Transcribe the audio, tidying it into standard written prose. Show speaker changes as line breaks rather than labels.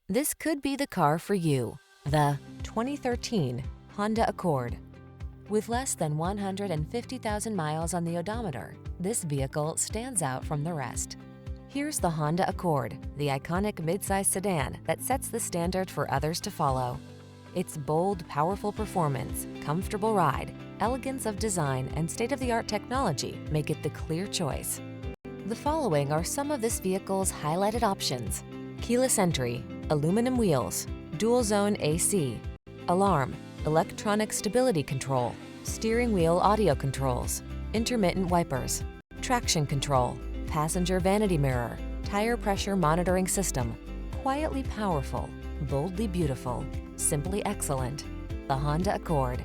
This could be the car for you. The 2013 Honda Accord. With less than 150,000 miles on the odometer, this vehicle stands out from the rest. Here's the Honda Accord, the iconic midsize sedan that sets the standard for others to follow. Its bold, powerful performance, comfortable ride, elegance of design, and state-of-the-art technology make it the clear choice. The following are some of this vehicle's highlighted options: keyless entry, aluminum wheels, dual-zone AC, alarm, electronic stability control, steering wheel audio controls, intermittent wipers, traction control, passenger vanity mirror, tire pressure monitoring system. Quietly powerful, boldly beautiful, simply excellent. The Honda Accord.